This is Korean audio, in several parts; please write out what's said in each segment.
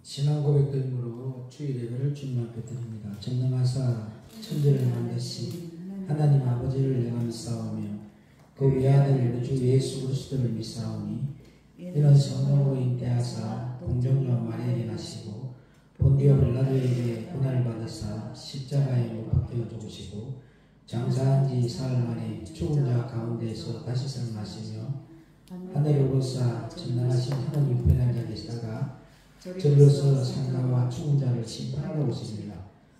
신앙 고백들으로 주일 예배를 주님 앞에 드립니다. 전능하사 천지를 만드신 하나님 아버지를 내가 믿사오며 그 외아들 우리 주 예수 그리스도를 믿사오니 이는 성령으로 잉태하사 동정녀 마리아에게 나시고 본디오 빌라도에게 고난을 받으사 십자가에 못 박혀 죽으시고 장사한 지 사흘 만에 죽은 자 가운데에서 다시 살아나시며 하늘에 오르사 전능하신 하나님 우편에 앉아 계시다가 저리로서 산자와 죽은 자를 심판하러 오시리라.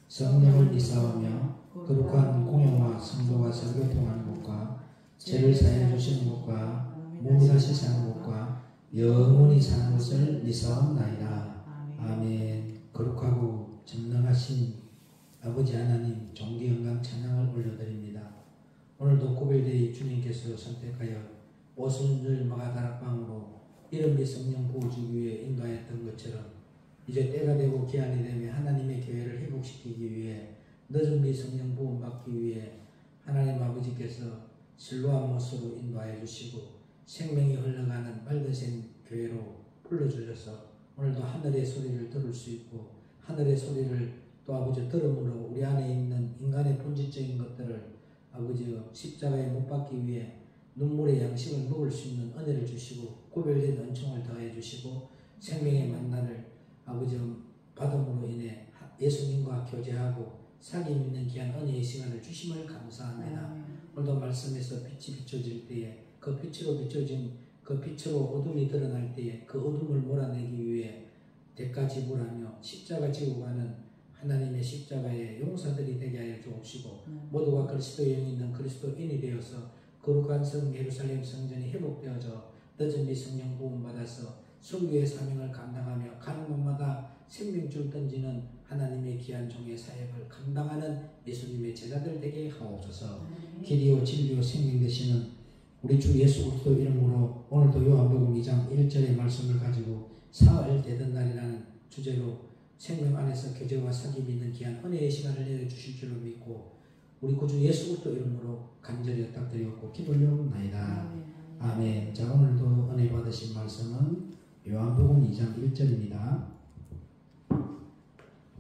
성령을 믿사오며 거룩한 공영과 성도와 설교통하는 것과 죄를 사해 주시는 것과 몸이 다시 사는 것과 영원히 사는 것을 믿사옵나이다. 아멘. 거룩하고 전능하신 아버지 하나님 존귀 영광 찬양을 올려드립니다. 오늘도 고별데이 주님께서 선택하여 오순절 마가다락방으로 이름이 성령 부어주기 위해 인도하였던 것처럼 이제 때가 되고 기한이 되면 하나님의 교회를 회복시키기 위해 늦은 비 성령 부음 받기 위해 하나님 아버지께서 실로암 못으로 인도하여 주시고 생명이 흘러가는 빨간색 교회로 불러주셔서 오늘도 하늘의 소리를 들을 수 있고 하늘의 소리를 또 아버지 들음으로 우리 안에 있는 인간의 본질적인 것들을 아버지 십자가에 못 박기 위해 눈물의 양식을 먹을 수 있는 은혜를 주시고 고별된 은총을 더해 주시고 생명의 만나를 아버지 받음으로 인해 예수님과 교제하고 사귐 있는 귀한 은혜의 시간을 주심을 감사합니다. 오늘도 말씀에서 빛이 비춰질 때에 그 빛으로 비춰진 그 빛으로 어둠이 드러날 때에 그 어둠을 몰아내기 위해 대가 지불하며 십자가 지고 가는 하나님의 십자가의 용사들이 되게 하여 주옵시고 모두가 그리스도의 영이 있는 그리스도인이 되어서 거룩한 성 예루살렘 성전이 회복되어져 늦은 비 성령 부음 받아서 설교의 사명을 감당하며 가는 곳마다 생명줄 던지는 하나님의 귀한 종의 사역을 감당하는 예수님의 제자들 되게 하옵소서. 길이요 진리요 생명 되시는 우리 주 예수 그리스도 이름으로 오늘도 요한복음 2장 1절의 말씀을 가지고 사흘 되던 날이라는 주제로 생명 안에서 교제와 사귐이 있는 귀한 은혜의 시간을 내려주실 줄로 믿고 우리 구주 예수 그리스도 이름으로 간절히 부탁드리옵고 기도하옵나이다. 아멘. 자, 오늘도 은혜 받으신 말씀은 요한복음 2장 1절입니다.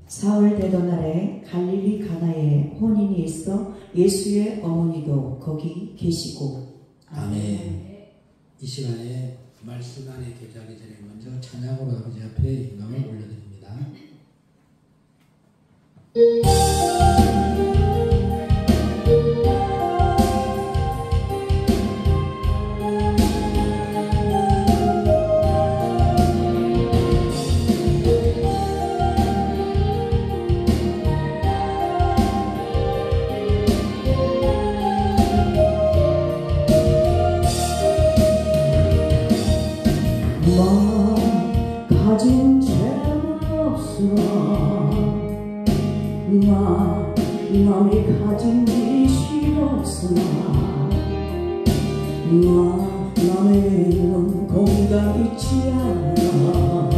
사흘 되던 날에 갈릴리 가나에 혼인이 있어 예수의 어머니도 거기 계시고. 아멘. 이 시간에 말씀 안에 교제하기 전에 먼저 찬양으로 아버지 앞에 영광을 올려드립니다. 가진 죄는 없으나 남이 가진 지식 없으나 남에게 있는 공간 있지 않아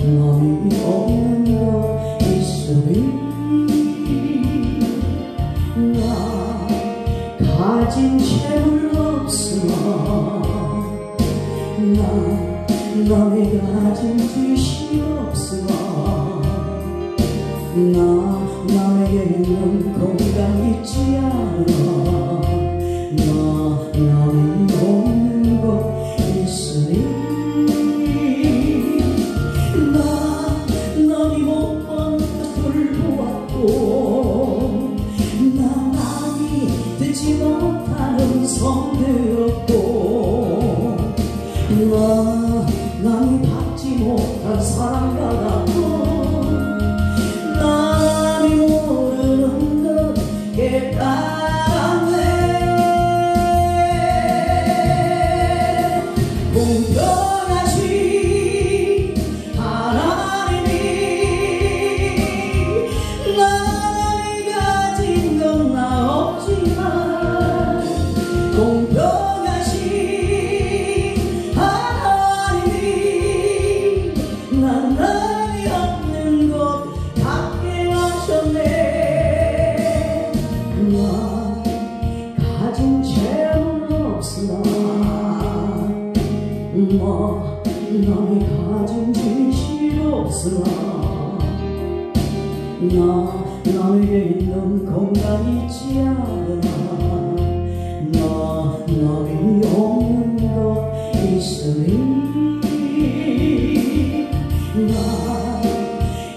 남이 없는 것 있으니 가진 재물 없으나 남이 가진 지식 없으나 남에게 있는 공간 있지 않아 남이 없는 것 있으니 남이 못 본 것을 보았고 남이 듣지 못하는 성 들었고 남이 받지 못한 사랑 받았고 남이 모르는 것 깨달았네. 공평하신 하나님이 남이 가진 건 나 없지만 공평하신 남이 없는 것 갖게 하셨네. 가진 재물 없으나 남이 가진 지식 없으나 남에게 있는 공간이 있지 않으나 남이 없는 것 있으니 나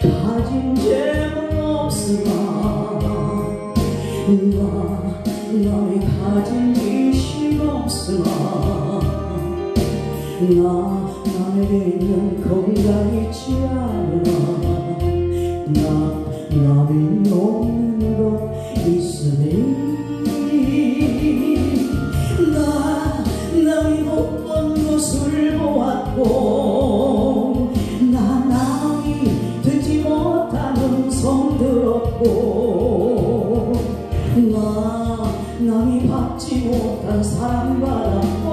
가진 재물 없으나 남이 가진 지식 없으나 남에게 있는 건강 있지 않으나 남이 없는 것 있으니 남이 못 본 것을 보았고 남이 듣지 못한 음성 들었고 남이 받지 못한 사랑 받았고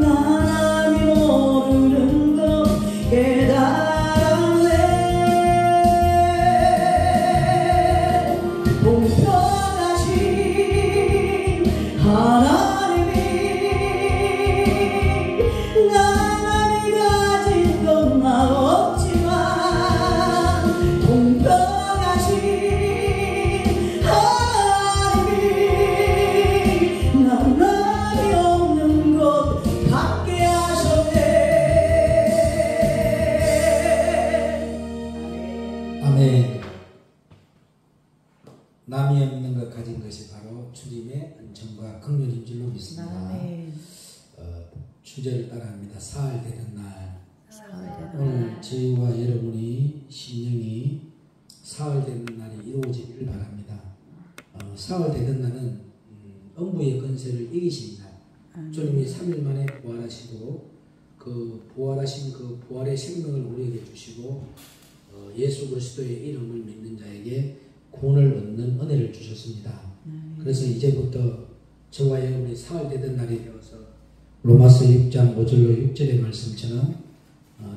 남이 모르는 것 깨달았네. 공평하신 하나님이 남이 가진 건 나 없지만 공평하신 남이 없는 것 갖게 하셨네. 아멘. 남이 없는 것 가진 것이 바로 주님의 은총과 긍휼인 줄로 믿습니다. 주제를 따라합니다. 사흘 되는 날. 오늘 저희와 여러분이 심령이 사흘 되는 날이 이루어지기를 바랍니다. 사흘 되는 날은 음부의 권세를 이기신 날. 주님이 3일 만에 부활하시고 그 부활하신 그 부활의 생명을 우리에게 주시고 예수 그리스도의 이름을 믿는 자에게 구원을 얻는 은혜를 주셨습니다. 그래서 이제부터 저와 여러분이 사흘 되던 날이 되어서 로마서 6장 5절로 6절의 말씀처럼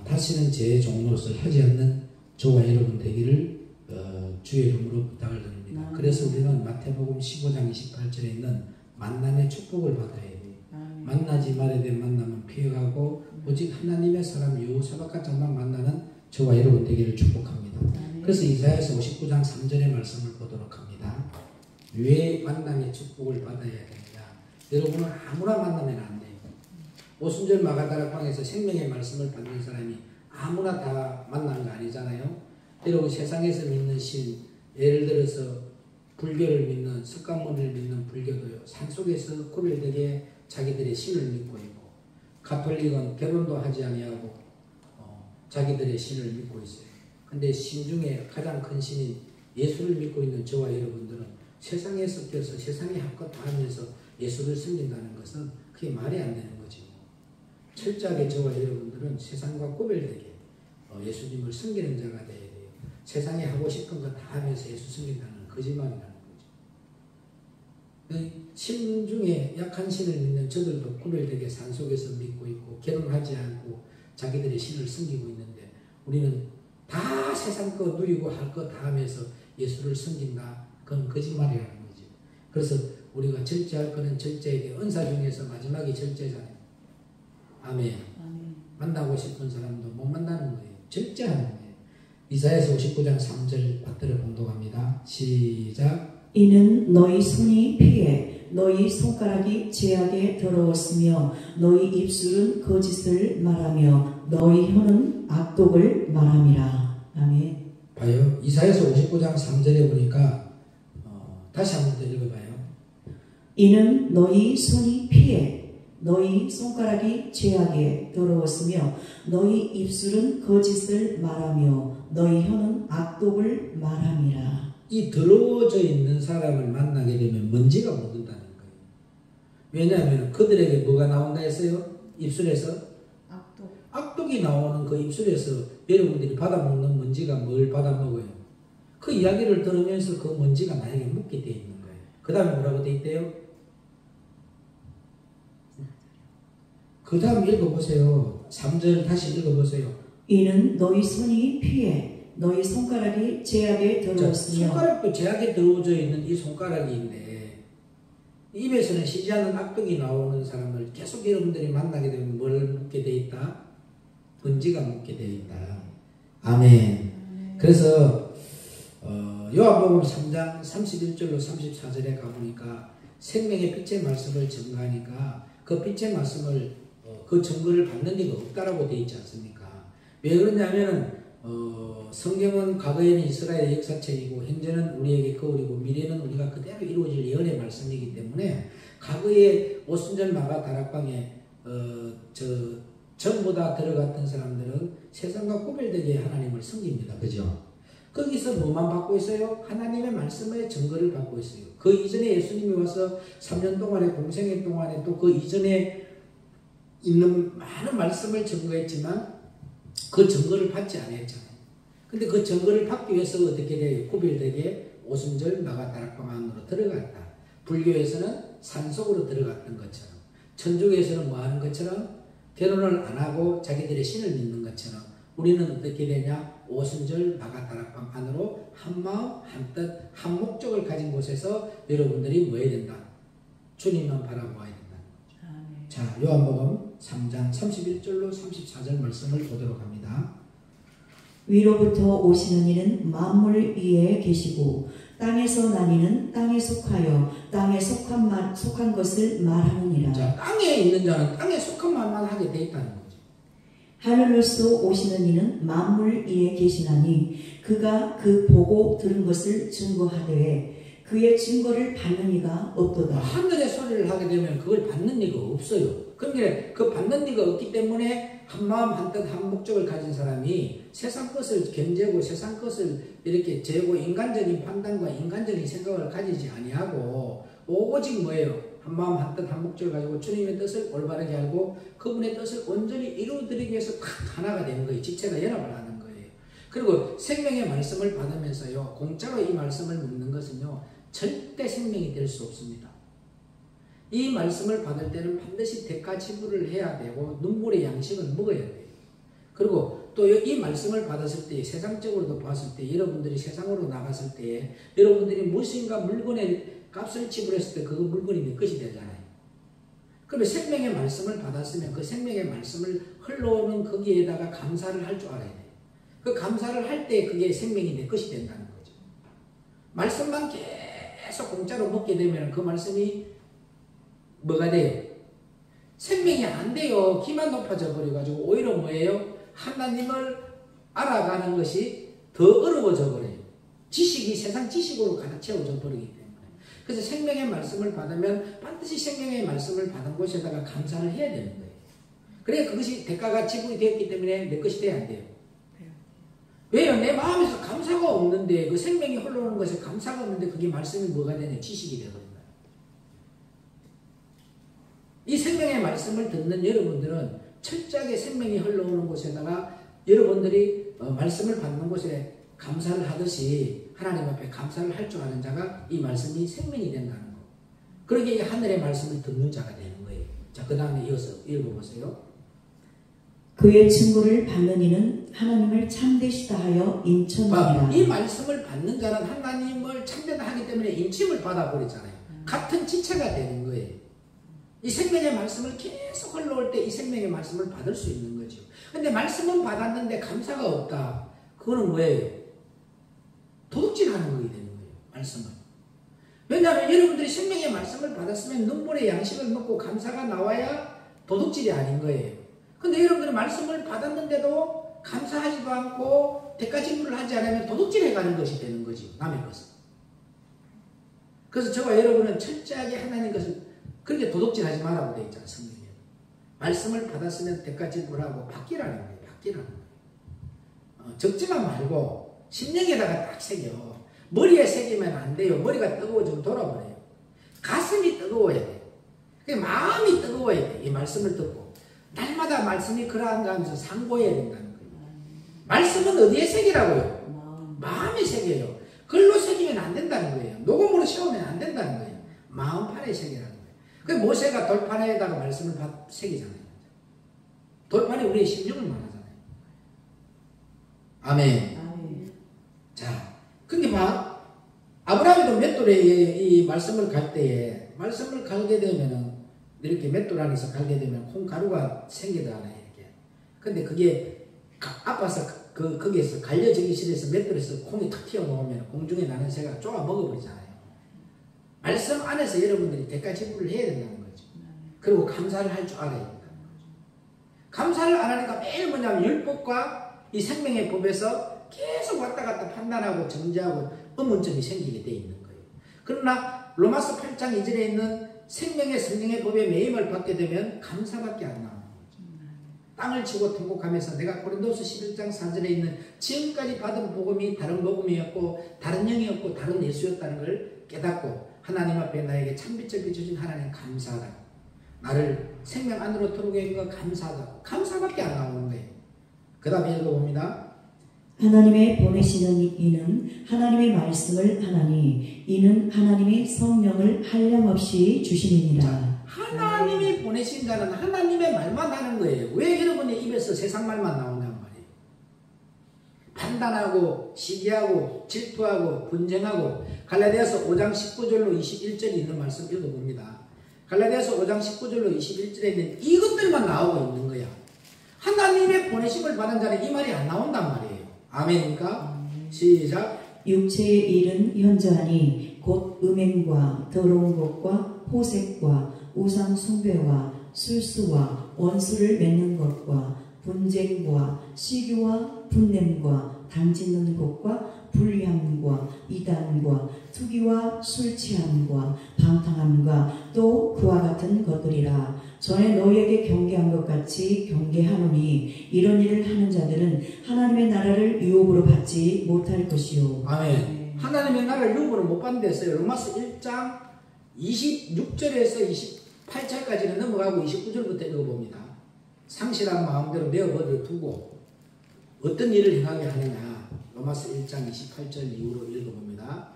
다시는 제 종노릇을 하지 않는 저와 여러분 되기를 주의 이름으로 부탁을 드립니다. 그래서 우리는 마태복음 15장 28절에 있는 만남의 축복을 받아야 해요. 만나지 말아야 될 만남은 피해가고 오직 하나님의 사람 여호사밧과처만 만나는 저와 여러분 되기를 축복합니다. 그래서 이사야서 59장 3절의 말씀을 보도록 합니다. 왜 만남의 축복을 받아야 되느냐? 여러분은 아무나 만나면 안 돼요. 오순절 마가다락방에서 생명의 말씀을 받는 사람이 아무나 다 만나는 거 아니잖아요. 여러분 세상에서 믿는 신, 예를 들어서 불교를 믿는, 석가모니를 믿는 불교도요, 산속에서 구별되게 자기들의 신을 믿고 있고, 가톨릭은 결혼도 하지 아니하고 자기들의 신을 믿고 있어요. 근데 신 중에 가장 큰 신인 예수를 믿고 있는 저와 여러분들은 세상에 섞여서 세상에 합것 다 하면서 예수를 섬긴다는 것은 그게 말이 안 되는 거지. 철저하게 저와 여러분들은 세상과 구별되게 예수님을 섬기는 자가 되어야 돼요. 세상에 하고 싶은 거 다 하면서 예수 섬긴다는 거짓말이라는 거죠. 신 중에 약한 신을 믿는 저들도 구별되게 산속에서 믿고 있고 결혼하지 않고 자기들의 신을 섬기고 있는데 우리는 다 세상 거 누리고 할 거 다 하면서 예수를 섬긴다. 그건 거짓말이라는 거죠. 그래서 우리가 절제할 거는 절제해야 돼요. 은사 중에서 마지막이 절제잖아요. 아멘. 만나고 싶은 사람도 못 만나는 거예요. 절제하는 거예요. 이사야서 59장 3절 받들어 봉독합니다. 시작. 이는 너희 손이 피해 너희 손가락이 죄악에 더러웠으며 너희 입술은 거짓을 말하며 너희 혀는 악독을 말함이라. 아멘. 봐요. 이사야서 59장 3절에 보니까 다시 한번 더 읽어봐요. 이는 너희 손이 피해 너희 손가락이 죄악에 더러웠으며 너희 입술은 거짓을 말하며 너희 혀는 악독을 말함이라. 이 더러워져 있는 사람을 만나게 되면 먼지가 묻는다는 거예요. 왜냐하면 그들에게 뭐가 나온다 했어요? 입술에서? 악독이 나오는 그 입술에서 여러분들이 받아먹는 먼지가 뭘 받아먹어요? 그 이야기를 들으면서 그 먼지가 나에게 묻게 되어 있는 거예요. 그 다음에 뭐라고 되어 있대요? 그 다음 읽어보세요. 3절 다시 읽어보세요. 이는 너희 손이 피해 너희 손가락이 죄악에 들어왔으며. 손가락도 죄악에 들어오져 있는 이 손가락인데 입에서는 쉬지 않는 악독이 나오는 사람을 계속 여러분들이 만나게 되면 뭘 묻게 돼 있다? 먼지가 묻게 돼 있다. 아멘. 그래서 요한복음 3장 31절로 34절에 가보니까 생명의 빛의 말씀을 증거하니까 그 빛의 말씀을 그 증거를 받는 리가 없다라고 되어 있지 않습니까? 왜 그러냐면은 성경은 과거에는 이스라엘의 역사책이고 현재는 우리에게 거울이고 미래는 우리가 그대로 이루어질 예언의 말씀이기 때문에 과거에 오순절 마가 다락방에 전부 다 들어갔던 사람들은 세상과 구별되게 하나님을 섬깁니다. 그죠? 거기서 뭐만 받고 있어요? 하나님의 말씀의 증거를 받고 있어요. 그 이전에 예수님이 와서 3년 동안의 공생애 동안에 또 그 이전에 있는 많은 말씀을 증거했지만 그 증거를 받지 않았잖아요. 근데 그 증거를 받기 위해서 어떻게 돼요? 구별되게 오순절 마가 다락방 안으로 들어갔다. 불교에서는 산속으로 들어갔던 것처럼, 천주교에서는 뭐 하는 것처럼 결혼을 안 하고 자기들의 신을 믿는 것처럼 우리는 어떻게 되냐? 오순절 마가 다락방 안으로 한마음 한뜻 한 목적을 가진 곳에서 여러분들이 뭐 해야 된다? 주님만 바라보아야 된다. 자, 요한복음 3장 31절로 34절 말씀을 보도록 합니다. 위로부터 오시는 이는 만물 위에 계시고 땅에서 난 이는 땅에 속하여 땅에 속한 것을 말하느니라. 자, 땅에 있는 자는 땅에 속한 말만 하게 돼 있다는 거죠. 하늘로서 오시는 이는 만물 위에 계시나니 그가 그 보고 들은 것을 증거하되 그의 증거를 받는 이가 없도다. 하늘의 소리를 하게 되면 그걸 받는 이가 없어요. 그러니까 그 받는 이가 없기 때문에 한마음 한뜻 한 목적을 가진 사람이 세상 것을 견제고 세상 것을 이렇게 재고 인간적인 판단과 인간적인 생각을 가지지 아니하고 오직 뭐예요? 한마음 한뜻 한 목적을 가지고 주님의 뜻을 올바르게 알고 그분의 뜻을 온전히 이루어드리기 위해서 딱 하나가 되는 거예요. 지체가 연합을 하는 거예요. 그리고 생명의 말씀을 받으면서요, 공짜로 이 말씀을 묻는 것은요, 절대 생명이 될 수 없습니다. 이 말씀을 받을 때는 반드시 대가 지불을 해야 되고 눈물의 양식을 먹어야 돼요. 그리고 또 이 말씀을 받았을 때 세상적으로도 봤을 때 여러분들이 세상으로 나갔을 때 여러분들이 무엇인가 물건의 값을 지불했을 때 그 물건이 내 것이 되잖아요. 그러면 생명의 말씀을 받았으면 그 생명의 말씀을 흘러오는 거기에다가 감사를 할 줄 알아야 돼요. 그 감사를 할 때 그게 생명이 내 것이 된다는 거죠. 말씀만 계속 공짜로 먹게 되면 그 말씀이 뭐가 돼요? 생명이 안 돼요. 기만 높아져 버려가지고 오히려 뭐예요? 하나님을 알아가는 것이 더 어려워져 버려요. 지식이 세상 지식으로 가득 채워져 버리기 때문에. 그래서 생명의 말씀을 받으면 반드시 생명의 말씀을 받은 곳에다가 감사를 해야 되는 거예요. 그래 그것이 대가가 지불이 되었기 때문에 내 것이 돼야 안 돼요. 왜요? 내 마음에서 감사가 없는데 그 생명이 흘러오는 것에 감사가 없는데 그게 말씀이 뭐가 되냐? 지식이 되거든요. 이 생명의 말씀을 듣는 여러분들은 철저하게 생명이 흘러오는 곳에다가 여러분들이 말씀을 받는 곳에 감사를 하듯이 하나님 앞에 감사를 할 줄 아는 자가 이 말씀이 생명이 된다는 거. 그러기에 하늘의 말씀을 듣는 자가 되는 거예요. 자, 그 다음에 이어서 읽어보세요. 그의 증거를 받는 이는 하나님을 참되시다 하여 인천이라. 이 말씀을 받는 자는 하나님을 참되다 하기 때문에 인침을 받아버리잖아요. 같은 지체가 되는 거예요. 이 생명의 말씀을 계속 흘러올 때 이 생명의 말씀을 받을 수 있는 거죠. 근데 말씀은 받았는데 감사가 없다. 그거는 뭐예요? 도둑질하는 거게 되는 거예요. 말씀을. 왜냐하면 여러분들이 생명의 말씀을 받았으면 눈물의 양식을 먹고 감사가 나와야 도둑질이 아닌 거예요. 근데 여러분들이 말씀을 받았는데도 감사하지도 않고 대가 지불을 하지 않으면 도둑질해가는 것이 되는 거지. 남의 것을. 그래서 저와 여러분은 철저하게 하나님 것을 그렇게 도둑질하지 말라고 되어 있잖아요. 성경에. 말씀을 받았으면 대가 지불하고 받기라는 거예요. 받기라는 거예요. 적지만 말고 심령에다가 딱 새겨. 머리에 새기면 안 돼요. 머리가 뜨거워지면 돌아버려요. 가슴이 뜨거워야 돼요. 마음이 뜨거워야 돼요. 이 말씀을 듣고. 날마다 말씀이 그러한가 하면서 상고해야 된다는 거예요. 말씀은 어디에 새기라고요? 마음에 새겨요. 글로 새기면 안 된다는 거예요. 녹음으로 세우면 안 된다는 거예요. 마음판에 새기라는 거예요. 그 모세가 돌판에다가 말씀을 새기잖아요. 돌판이 우리의 심령을 말하잖아요. 아멘. 자, 근데 아브라함도 맷돌에 이 말씀을 갈 때에 말씀을 갈게 되면은 이렇게 맷돌 안에서 갈게 되면 콩가루가 생기잖아요. 이렇게. 근데 그게 아파서 거기에서 갈려지기실에서 맷돌에서 콩이 탁 튀어나오면 공중에 나는 새가 쪼아 먹어버리잖아요. 말씀 안에서 여러분들이 대가지불을 해야 된다는 거죠. 그리고 감사를 할 줄 알아야 된다는 거죠. 감사를 안 하니까 매일 뭐냐면 율법과 이 생명의 법에서 계속 왔다 갔다 판단하고 정죄하고 의문점이 생기게 돼 있는 거예요. 그러나 로마서 8장 2절에 있는 생명의 성령의 법에 매임을 받게 되면 감사밖에 안 나와요. 땅을 치고 통곡하면서 내가 고린도서 11장 4절에 있는 지금까지 받은 복음이 다른 복음이었고 다른 영이었고 다른 예수였다는 걸 깨닫고 하나님 앞에 나에게 참빛을 비춰준 하나님 감사하다. 나를 생명 안으로 들어오게 한 거 감사하다. 감사밖에 안 나오는 거예요. 그 다음에 읽어봅니다. 하나님의 보내시는 이는 하나님의 말씀을 하나니 이는 하나님의 성령을 한량없이 주심이니라. 하나님이 보내신 자는 하나님의 말만 하는 거예요. 왜 여러분의 입에서 세상 말만 나온단 말이에요? 판단하고 시기하고 질투하고 분쟁하고 갈라디아서 5장 19절로 21절이 있는 말씀 읽어봅니다. 갈라디아서 5장 19절로 21절에 있는 이것들만 나오고 있는 거야. 하나님의 보내심을 받은 자는 이 말이 안 나온단 말이에요. 아멘입니까? 시작. 육체의 일은 현저하니 곧 음행과 더러운 것과 호색과 우상 숭배와 술수와 원수를 맺는 것과 분쟁과 시기와 분냄과 당짓는 것과 불리함과 이단과 투기와 술취함과 방탕함과 또 그와 같은 것들이라. 전에 너희에게 경계한 것 같이 경계하노니 이런 일을 하는 자들은 하나님의 나라를 유업으로 받지 못할 것이요. 아멘. 하나님의 나라를 유업으로 못 받는댔어요. 로마서 1장 26절에서 28절까지는 넘어가고 29절부터 읽어봅니다. 상실한 마음대로 내어버려 두고 어떤 일을 행하게 하느냐. 로마서 1장 28절 이후로 읽어봅니다.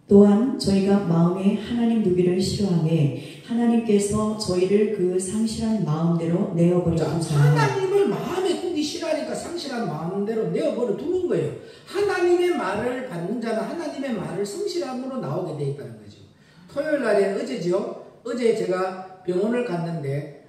또한 저희가 마음에 하나님 두기를 싫어하매 하나님께서 저희를 그 상실한 마음대로 내어버려 두사. 하나님을 마음에 두기 싫어하니까 상실한 마음대로 내어버려 두는 거예요. 하나님의 말을 받는 자는 하나님의 말을 성실함으로 나오게 돼 있다는 거죠. 토요일 날에 어제죠. 어제 제가 병원을 갔는데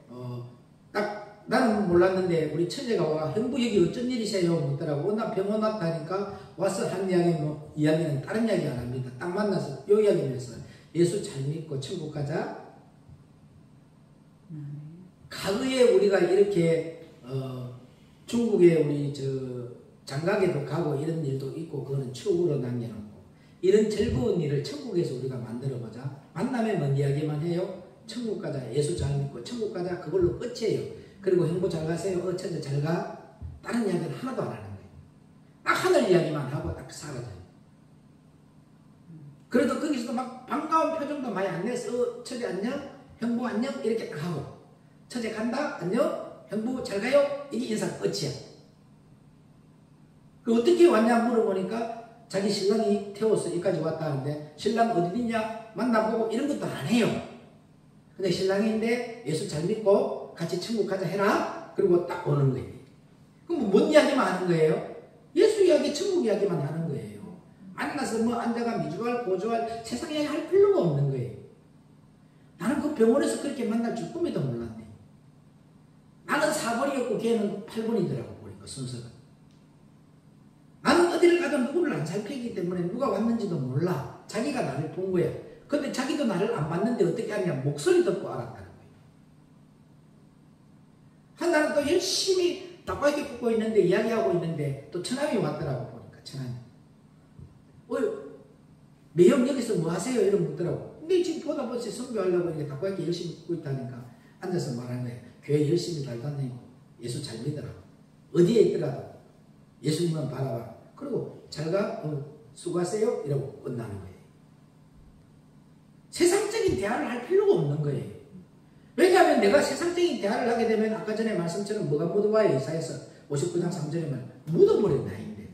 딱 나는 몰랐는데 우리 처제가 와 형부 여기 어쩐 일이세요? 묻더라고. 나 병원 왔다니까 와서 한 이야기는 다른 이야기 안 합니다. 딱 만나서 요 이야기면서 예수 잘 믿고 천국 가자. 과거에 우리가 이렇게 중국에 우리 장가게도 가고 이런 일도 있고 그거는 추억으로 남겨놓고 이런 즐거운 일을 천국에서 우리가 만들어보자. 만남에 뭔 이야기만 해요? 천국 가자. 예수 잘 믿고 천국 가자. 그걸로 끝이에요. 그리고 형부 잘 가세요. 처제 잘 가. 다른 이야기는 하나도 안 하는 거예요. 딱 하늘 이야기만 하고 딱 사라져요. 그래도 거기서도 막 반가운 표정도 많이 안 내서 처제 안녕, 형부 안녕 이렇게 딱 하고 처제 간다 안녕, 형부 잘 가요 이게 인사 끝이야. 그 어떻게 왔냐 물어보니까 자기 신랑이 태워서 여기까지 왔다는데 신랑 어디 있냐 만나보고 이런 것도 안 해요. 근데 신랑인데 예수 잘 믿고 같이 천국 가자 해라. 그리고 딱 오는 거예요. 그럼 뭔 이야기만 하는 거예요? 예수 이야기, 천국 이야기만 하는 거예요. 만나서 뭐 앉아가 미주알, 고주알 세상 이야기 할 필요가 없는 거예요. 나는 그 병원에서 그렇게 만날 줄 꿈에도 몰랐네. 나는 4번이었고 걔는 8번이더라고 보니까 순서가. 나는 어디를 가도 누구를 안 살피기 때문에 누가 왔는지도 몰라. 자기가 나를 본 거야. 근데 자기도 나를 안 봤는데 어떻게 하냐. 목소리 듣고 알았다는 거예요. 한 나는 또 열심히 닭갈비 굽고 있는데 이야기하고 있는데 또 처남이 왔더라고 보니까 처남이. 매형 여기서 뭐 하세요? 이런 묻더라고. 근데 지금 보다 보지 선교하려고 이렇게 닭갈비 열심히 굽고 있다니까 앉아서 말하는 거예요. 교회 열심히 잘 다니고 예수 잘 믿으라고. 어디에 있더라도 예수님만 바라봐. 그리고 잘가 수고하세요 이러고 끝나는 거예요. 세상적인 대화를 할 필요가 없는 거예요. 왜냐하면 내가 세상적인 대화를 하게 되면 아까 전에 말씀처럼 뭐가 묻어와요. 이사야서 59장 3절에만 묻어버린 나인데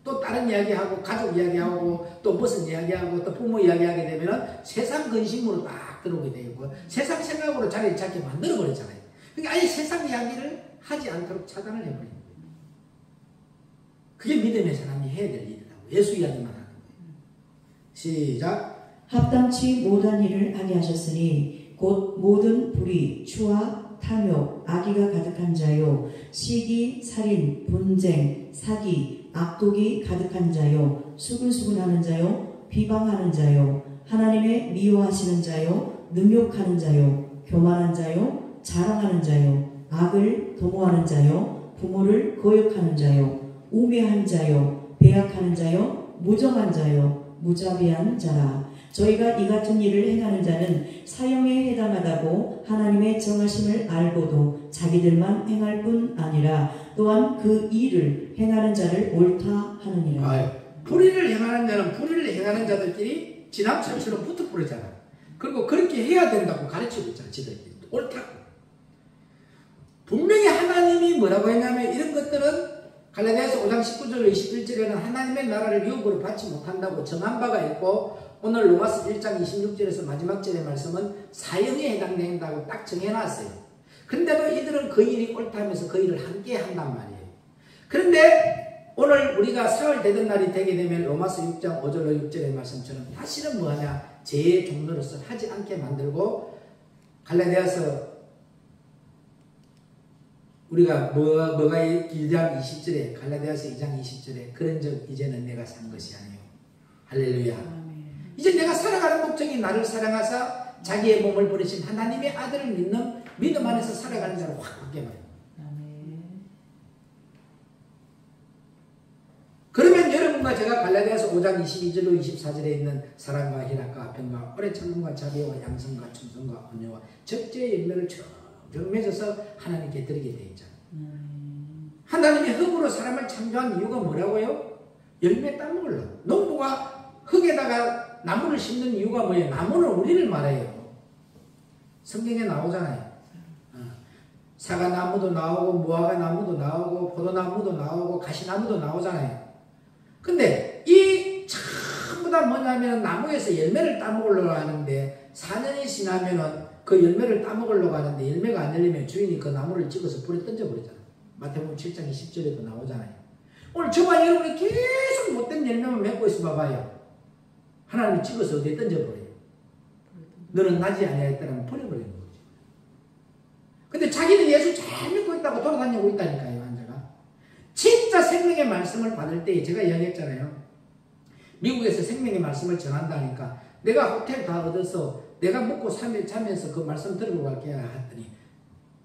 또 다른 이야기하고 가족 이야기하고 또 무슨 이야기하고 또 부모 이야기하게 되면 세상 근심으로 딱 들어오게 되고 세상 생각으로 자리를 잡게 만들어버리잖아요. 그러니까 아예 세상 이야기를 하지 않도록 차단을 해버리는 거예요. 그게 믿음의 사람이 해야 될 일이라고. 예수 이야기만 하는 거예요. 시작. 합당치 못한 일을 하게 하셨으니 곧 모든 불의, 추와 탐욕, 악의가 가득한 자요. 시기, 살인, 분쟁, 사기, 악독이 가득한 자요. 수근수근하는 자요. 비방하는 자요. 하나님의 미워하시는 자요. 능욕하는 자요. 교만한 자요. 자랑하는 자요. 악을 도모하는 자요. 부모를 거역하는 자요. 우매한 자요. 배약하는 자요. 무정한 자요. 무자비한 자라. 저희가 이 같은 일을 행하는 자는 사형에 해당하다고 하나님의 정하심을 알고도 자기들만 행할 뿐 아니라 또한 그 일을 행하는 자를 옳다 하느니라. 불의를 행하는 자는 불의를 행하는 자들끼리 지나치처럼 붙어 버리잖아. 그리고 그렇게 해야 된다고 가르치고 있잖아. 지들끼리 옳다고. 분명히 하나님이 뭐라고 했냐면 이런 것들은 갈라디아서 5장 19절 21절에는 하나님의 나라를 유업으로 받지 못한다고 정한 바가 있고, 오늘 로마서 1장 26절에서 마지막 절의 말씀은 사형에 해당된다고 딱 정해놨어요. 그런데도 이들은 그 일이 옳다면서 그 일을 함께 한단 말이에요. 그런데 오늘 우리가 사흘 되던 날이 되게 되면 로마서 6장 5절로 6절의 말씀처럼 다시는 뭐하냐, 죄의 종로로서 하지 않게 만들고, 갈라디아서 우리가 뭐가 2장 20절에 갈라디아서 2장 20절에 그런 적 이제는 내가 산 것이 아니요. 할렐루야. 이제 내가 살아가는 목적이 나를 사랑하사 자기의 몸을 버리신 하나님의 아들을 믿는 믿음 안에서 살아가는 자로 확 바뀌어버려요. 그러면 여러분과 제가 갈라디아서 5장 22절로 24절에 있는 사랑과 희락과 화평과 오래 참음과 자비와 양성과 충성과 온유와 적재의 열매를 쭉 맺어서 하나님께 드리게 되어 있잖아요. 하나님이 흙으로 사람을 창조한 이유가 뭐라고요? 열매 따먹으려고. 농부가 흙에다가 나무를 심는 이유가 뭐예요? 나무는 우리를 말해요. 성경에 나오잖아요. 사과나무도 나오고 무화과나무도 나오고 포도나무도 나오고 가시나무도 나오잖아요. 근데 이 전부 다 뭐냐면 나무에서 열매를 따먹으려고 하는데 4년이 지나면은 그 열매를 따먹으려고 하는데 열매가 안 열리면 주인이 그 나무를 찍어서 불에 던져버리잖아요. 마태복음 7장 20절에도 나오잖아요. 오늘 저와 여러분이 계속 못된 열매만 맺고 있어 봐봐요. 하나님이 찍어서 어디에 던져버려요. 너는 나지 아니하였다라면 버려버리는 거죠. 근데 자기는 예수 잘 믿고 있다고 돌아다니고 있다니까요. 환자가. 진짜 생명의 말씀을 받을 때 제가 이야기했잖아요. 미국에서 생명의 말씀을 전한다니까 내가 호텔 다 얻어서 내가 먹고 자면서 그 말씀 들고 갈게 했더니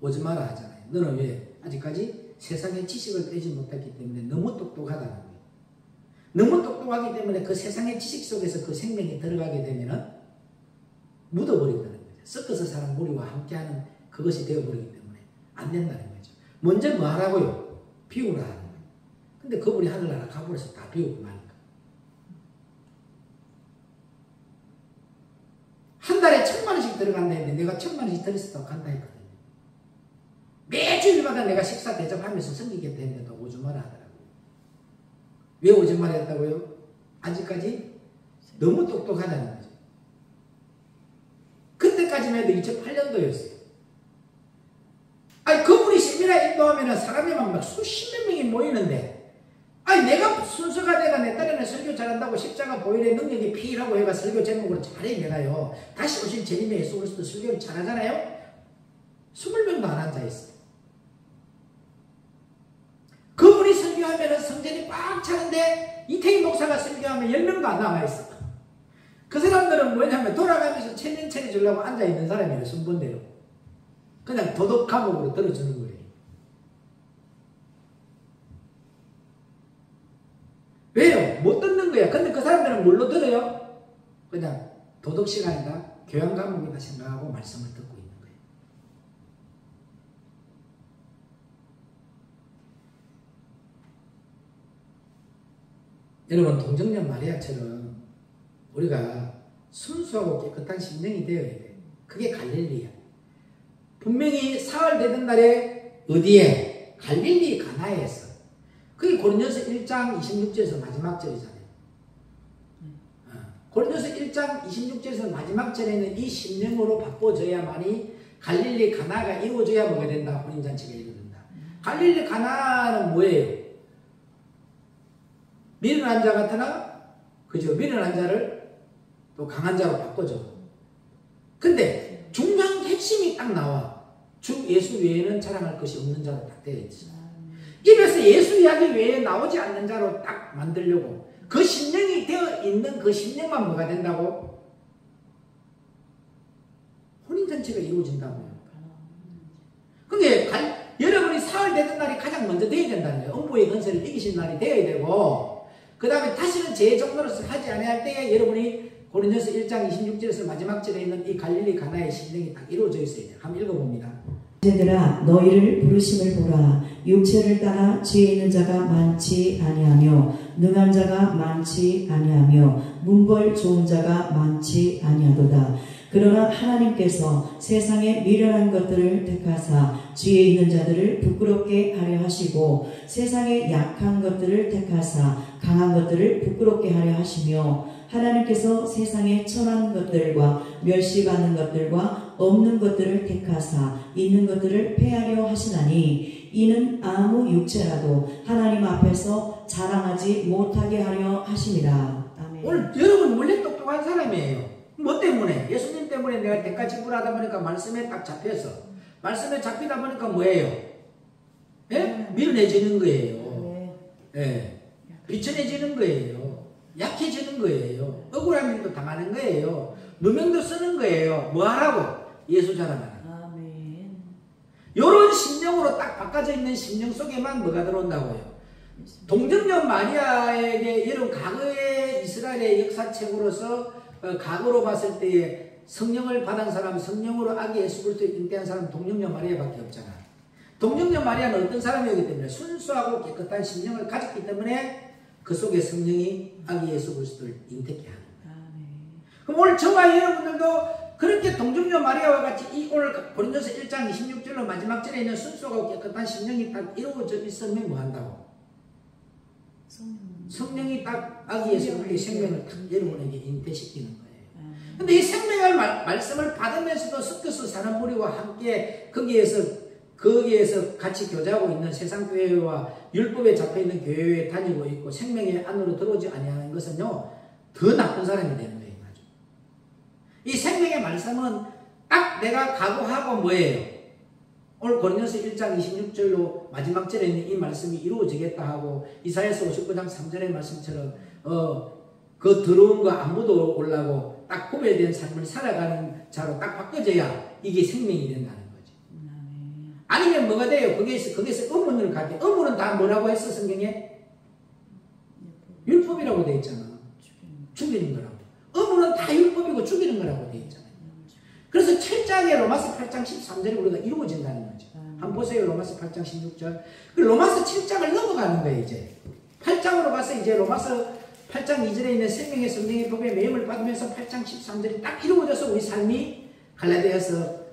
오지 마라 하잖아요. 너는 왜? 아직까지 세상의 지식을 빼지 못했기 때문에 너무 똑똑하다는 거예요. 너무 똑똑하기 때문에 그 세상의 지식 속에서 그 생명이 들어가게 되면 묻어버린다는 거죠. 섞어서 사는 무리와 함께하는 그것이 되어버리기 때문에 안 된다는 거죠. 먼저 뭐 하라고요? 비우라 하는 거예요. 근데 그 물이 하늘나라 가버려서 다 비우고 마니까. 한 달에 1,000만원씩 들어간다 했는데 내가 1,000만원씩 들었다고 간다 했거든요. 매주일마다 내가 식사 대접하면서 섬기겠다 했는데도 오지 마라 하더라고요. 왜 오지 마라 했다고요? 아직까지 너무 똑똑하다는 거죠. 그때까지만 해도 2008년도였어요. 아니 그분이 세미나 인도하면 사람이 막 수십몇 명이 모이는데 아니 내가 순서가 내가 내 딸에는 설교 잘한다고 십자가 보혈의 능력이 피라고 해가 설교 제목으로 잘해 내가요. 다시 오신 재림의 예수 그리스도 설교를 잘하잖아요. 20명도 안 앉아있어요. 그분이 설교하면 성전이 꽉 차는데 이태희 목사가 설교하면 10명도 안 남아있어. 그 사람들은 뭐냐면 돌아가면서 천년천리 주려고 앉아있는 사람이에요. 순번대로. 그냥 도덕 감옥으로 들어주는 거예요. 왜요? 못 듣는 거야. 근데 그 사람들은 뭘로 들어요? 그냥 도덕 시간이다, 교양 과목이다 생각하고 말씀을 듣고 있는 거예요. 여러분, 동정녀 마리아처럼 우리가 순수하고 깨끗한 심령이 되어야 돼요. 그게 갈릴리야. 분명히 사흘 되던 날에 어디에? 갈릴리 가나에서. 그게 고린도서 1장 26절에서 마지막 절이잖아요. 고린도서 1장 26절에서 마지막 절에는 이 심령으로 바꿔줘야만이 갈릴리 가나가 이루어져야 뭐가 된다? 혼인잔치가 이루어진다. 갈릴리 가나는 뭐예요? 미련한 자 같으나 그죠? 미련한 자를 또 강한 자로 바꿔줘. 근데 중요한 핵심이 딱 나와. 주 예수 외에는 자랑할 것이 없는 자로 딱 되어 있어요. 입에서 예수 이야기 외에 나오지 않는 자로 딱 만들려고 그 심령이 되어 있는 그 심령만 뭐가 된다고? 혼인 전체가 이루어진다고요. 그게 여러분이 사흘 되던 날이 가장 먼저 되어야 된다는 거예요. 음부의 권세를 이기신 날이 되어야 되고 그 다음에 다시는 제 종로로서 하지 아니할 때에 여러분이 고린도서 1장 26절에서 마지막 절에 있는 이 갈릴리 가나의 심령이 딱 이루어져 있어야 돼요. 한번 읽어봅니다. 형제들아 너희를 부르심을 보라. 육체를 따라 지혜 있는 자가 많지 아니하며 능한 자가 많지 아니하며 문벌 좋은 자가 많지 아니하도다. 그러나 하나님께서 세상의 미련한 것들을 택하사 지혜 있는 자들을 부끄럽게 하려 하시고 세상의 약한 것들을 택하사 강한 것들을 부끄럽게 하려 하시며 하나님께서 세상의 천한 것들과 멸시받는 것들과 없는 것들을 택하사 있는 것들을 폐하려 하시나니 이는 아무 육체라도 하나님 앞에서 자랑하지 못하게 하려 하심이라. 아멘. 오늘 여러분 원래 똑똑한 사람이에요. 뭐 때문에? 예수님 때문에 내가 대가 지불하다 보니까 말씀에 딱 잡혀서 말씀에 잡히다 보니까 뭐예요? 예? 미련해지는 거예요. 예. 비천해지는 거예요. 약해지는 거예요. 억울한 일도 당하는 거예요. 누명도 쓰는 거예요. 뭐 하라고? 예수 자랑하라. 아멘. 요런 심령으로 딱 바꿔져 있는 심령 속에만 뭐가 들어온다고요? 동정녀 마리아에게 이런 과거의 이스라엘의 역사책으로서 과거로 봤을 때에 성령을 받은 사람, 성령으로 아기 예수 그리스도에 잉태한 사람 동정녀 마리아밖에 없잖아. 동정녀 마리아는 어떤 사람이었기 때문에 순수하고 깨끗한 심령을 가졌기 때문에 그 속에 성령이 아기 예수 그리스도를 잉태케 하는 거야. 그럼 오늘 저와 여러분들도 그렇게 동정녀 마리아와 같이 이 오늘 고린도서 1장 26절로 마지막 절에 있는 순수하고 깨끗한 심령이 딱 이루어져 있으면 뭐 한다고? 성령이 딱 아기 예수 그리스도의 생명을 딱 여러분에게 잉태시키는 거예요. 근데 이 생명의 말씀을 받으면서도 섞여서 사는 무리와 함께 거기에서 같이 교제하고 있는 세상 교회와 율법에 잡혀있는 교회에 다니고 있고 생명의 안으로 들어오지 아니하는 것은요 더 나쁜 사람이 되는 거예요. 이 생명의 말씀은 딱 내가 각오하고 뭐예요? 오늘 고린도서 1장 26절로 마지막 절에 있는 이 말씀이 이루어지겠다 하고 이사야서 59장 3절의 말씀처럼 그 더러운 거 안 묻어오려고 딱 구별된 삶을 살아가는 자로 딱 바꿔져야 이게 생명이 된다는 거지. 아니면 뭐가 돼요? 거기에서 의문을 갖게. 의문은 다 뭐라고 했어 성경에? 율법이라고 돼 있잖아. 죽이는 거라고. 의문은 다 율법이고 죽이는 거라고 돼 있잖아요. 그래서 7장에 로마서 8장 13절에 우리가 이루어진다는 거죠. 한번 보세요. 로마서 8장 16절. 로마서 7장을 넘어가는 거예요. 이제 8장으로 가서 이제 로마서 8장 2절에 있는 생명의 성령의 법에 매임을 받으면서 8장 13절이 딱 이루어져서 우리 삶이 갈라디아서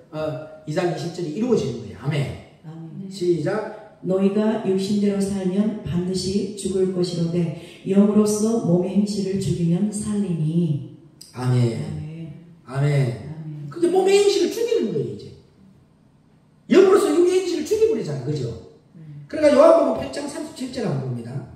2장 20절이 이루어지는 거예요. 아멘. 아멘. 시작. 너희가 육신대로 살면 반드시 죽을 것이로되 영으로서 몸의 행실을 죽이면 살리니. 아멘. 아멘. 아멘. 그게 몸의 행실을 죽이는 거예요. 이제 영으로서 육의 행실을 죽여버리잖아. 그죠? 그러니까 요한복음 8장 37절 한번 봅니다.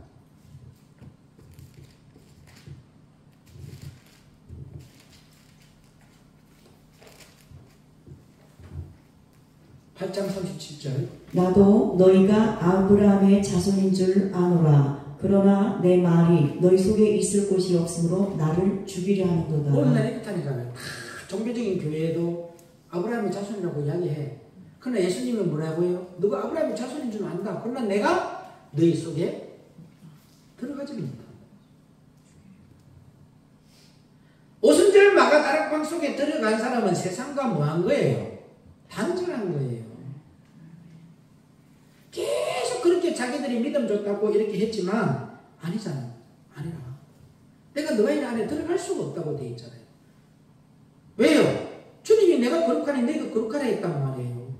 8장 37절. 나도 너희가 아브라함의 자손인 줄 아노라. 그러나 내 말이 너희 속에 있을 곳이 없으므로 나를 죽이려 하는도다. 오늘날 이렇다니까요. 다 종교적인 교회에도 아브라함의 자손이라고 이야기해. 그러나 예수님은 뭐라고 해요? 너가 아브라함의 자손인 줄 안다. 그러나 내가 너희 속에 들어가지 못한다. 오순절 마가다락방 속에 들어간 사람은 세상과 뭐한 거예요? 단절한 거예요. 계속 그렇게 자기들이 믿음 좋다고 이렇게 했지만 아니잖아. 아니라. 내가 너희 안에 들어갈 수가 없다고 돼 있잖아요. 왜요? 주님이 내가 거룩하니 너희가 거룩하라 했단 말이에요.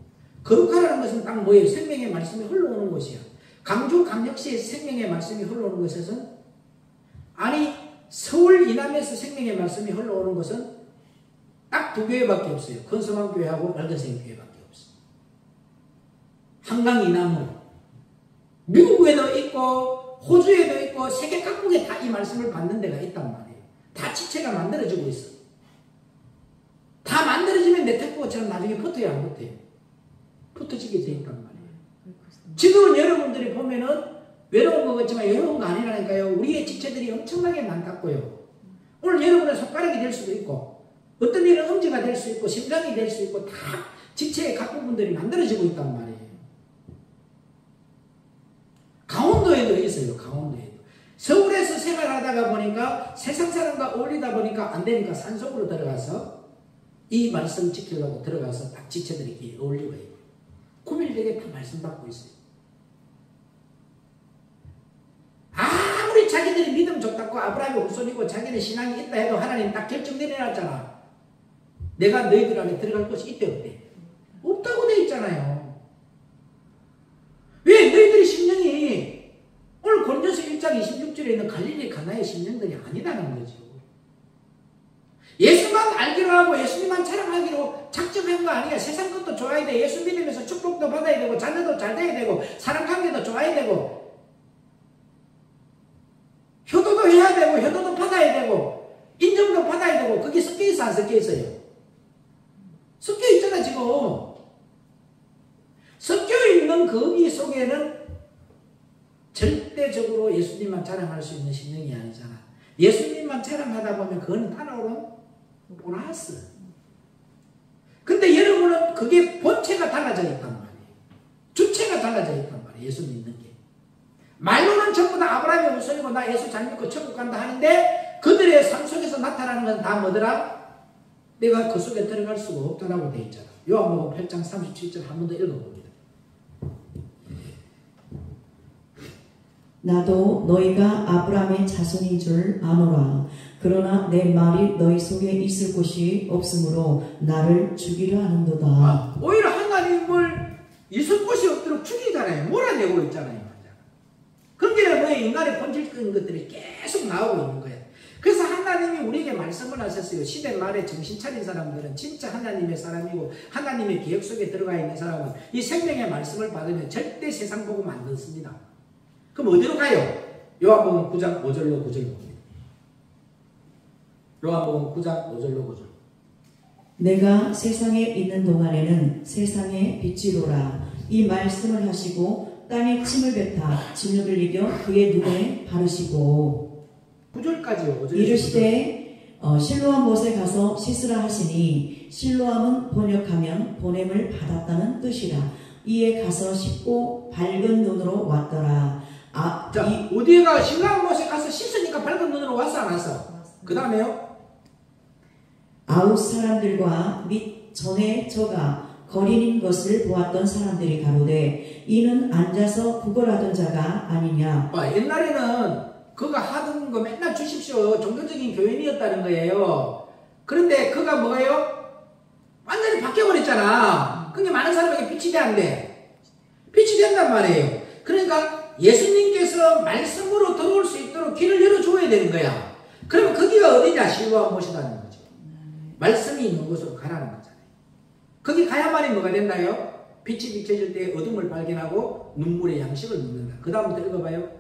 거룩하라는 것은 딱 뭐예요? 생명의 말씀이 흘러오는 것이야. 강주 강력시에 생명의 말씀이 흘러오는 것에서는 아니 서울 이남에서 생명의 말씀이 흘러오는 것은 딱 두 교회밖에 없어요. 건성한교회하고 맑은생 교회밖에 없어요. 한강 이남으로 미국에도 있고 호주에도 있고 세계 각국에 다 이 말씀을 받는 데가 있단 말이에요. 다 지체가 만들어지고 있어. 다 만들어지면 네트워크처럼 나중에 붙어야 안 붙어요. 붙어지게 돼 있단 말이에요. 지금은 여러분들이 보면은 외로운 것 같지만 외로운 거 아니라니까요. 우리의 지체들이 엄청나게 많다고요. 오늘 여러분의 손가락이 될 수도 있고 어떤 일은 엄지가 될 수 있고 심장이 될 수 있고 다 지체의 각 부분들이 만들어지고 있단 말이에요. 강원도에도 있어요. 강원도에도. 서울에서 생활하다가 보니까 세상 사람과 어울리다 보니까 안 되니까 산속으로 들어가서 이 말씀 지키려고 들어가서 딱 지체들에게 어울리고 있고 9일 되게 다 말씀 받고 있어요. 아무리 자기들이 믿음 좋다고 아브라함의 후손이고 자기는 신앙이 있다 해도 하나님 딱 결정 내려놨잖아. 내가 너희들 안에 들어갈 곳이 있대 없대? 없다고 돼 있잖아요. 왜 너희들의 심령이 오늘 고린도서 1장 26절에 있는 갈릴리 가나의 심령들이 아니라는 거죠. 예수만 알기로 하고 예수님만 자랑하기로 작정한 거 아니야. 세상 것도 좋아야 돼. 예수 믿으면서 축복도 받아야 되고 자녀도 잘 돼야 되고 사람관계도 좋아야 되고 효도도 해야 되고 효도도 받아야 되고 인정도 받아야 되고 그게 섞여 있어 안 섞여 있어요? 섞여 있잖아 지금. 섞여 있는 거기 속에는 절대적으로 예수님만 자랑할 수 있는 심령이 아니잖아. 예수님만 자랑하다 보면 그거는 따라오는 보너스. 근데 여러분은 그게 본체가 달라져 있단 말이에요. 주체가 달라져 있단 말이에요. 예수 믿는 게. 말로는 전부 다 아브라함의 후손이고 나 예수 잘 믿고 천국 간다 하는데 그들의 삶 속에서 나타나는 건 다 뭐더라? 내가 그 속에 들어갈 수가 없다라고 되어 있잖아. 요한복음 8장 37절 한 번 더 읽어봅니다. 나도 너희가 아브라함의 자손인 줄 아노라. 그러나 내 말이 너희 속에 있을 곳이 없으므로 나를 죽이려 하는도다. 오히려 하나님을 있을 곳이 없도록 죽이잖아요. 몰아내고 있잖아요. 그게 너의 인간의 본질적인 것들이 계속 나오고 있는 거예요. 그래서 하나님이 우리에게 말씀을 하셨어요. 시대 말에 정신 차린 사람들은 진짜 하나님의 사람이고 하나님의 계획 속에 들어가 있는 사람은 이 생명의 말씀을 받으면 절대 세상 복음 안 듣습니다. 그럼 어디로 가요? 요한복음 9장 5절로 9절 봅니다. 요한복음 9장 5절로 9절. 내가 세상에 있는 동안에는 세상의 빛이로라. 이 말씀을 하시고 땅에 침을 뱉아 진흙을 이겨 그의 눈에 바르시고 9절까지요. 이르시되 실로암 못에 가서 씻으라 하시니 실로암은 번역하면 보냄을 받았다는 뜻이라. 이에 가서 씻고 밝은 눈으로 왔더라. 자, 어디가 실로암 못에 가서 씻으니까 밝은 눈으로 왔어 안 왔어? 그 다음에요? 아웃 사람들과 및 전에 저가 거린인 것을 보았던 사람들이 가로되 이는 앉아서 구걸하던 자가 아니냐. 옛날에는 그가 하던 거 맨날 주십시오. 종교적인 교인이었다는 거예요. 그런데 그가 뭐예요? 완전히 바뀌어버렸잖아. 그게 많은 사람에게 빛이 돼 안 돼? 빛이 된단 말이에요. 그러니까 예수님께서 말씀으로 들어올 수 있도록 길을 열어줘야 되는 거야. 그러면 거기가 어디냐? 실로암 못이라는 거죠. 말씀이 있는 곳으로 가라는 거잖아요. 거기 가야만이 뭐가 된다요? 빛이 비춰질 때 어둠을 발견하고 눈물의 양식을 먹는다. 그 다음부터 읽어봐요.